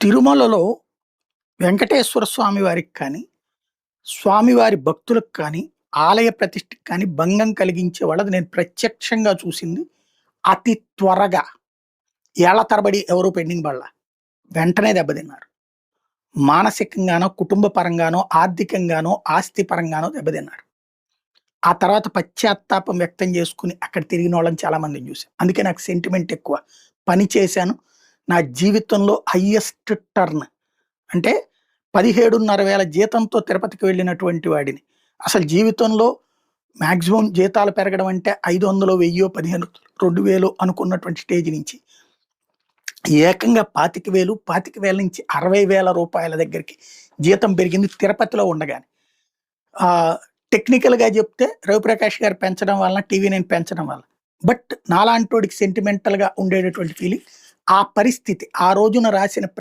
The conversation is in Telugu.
తిరుమలలో వెంకటేశ్వర స్వామి వారికి కానీ, స్వామివారి భక్తులకు కానీ, ఆలయ ప్రతిష్టకి కానీ భంగం కలిగించే వాళ్ళది నేను ప్రత్యక్షంగా చూసింది. అతి త్వరగా ఏళ్ల తరబడి ఎవరు పెండింగ్ పడల. వెంటనే దెబ్బతిన్నారు. మానసికంగానో, కుటుంబ పరంగానో, ఆర్థికంగానో, ఆస్తి పరంగానో దెబ్బతిన్నారు. ఆ తర్వాత పశ్చాత్తాపం వ్యక్తం చేసుకొని అక్కడ తిరిగినోళ్ళని చాలా మందిని చూసాను. అందుకే నాకు సెంటిమెంట్ ఎక్కువ. పని చేశాను. నా జీవితంలో హైయెస్ట్ టర్న్ అంటే 17,500 జీతంతో తిరుపతికి వెళ్ళినటువంటి వాడిని. అసలు జీవితంలో మాక్సిమం జీతాలు పెరగడం అంటే 500, 1000, 15, 2000 అనుకున్నటువంటి స్టేజ్ నుంచి ఏకంగా 25,000, 25,000 నుంచి 60,000 రూపాయల దగ్గరికి జీతం పెరిగింది తిరుపతిలో ఉండగానే. టెక్నికల్‌గా చెప్తే రవిప్రకాష్ గారు పెంచడం వలన, టీవీ9 పెంచడం వల్ల. బట్ నాలాంటోడికి సెంటిమెంటల్‌గా ఉండేటటువంటి ఫీలింగ్ ఆ పరిస్థితి ఆ రోజున రాసిన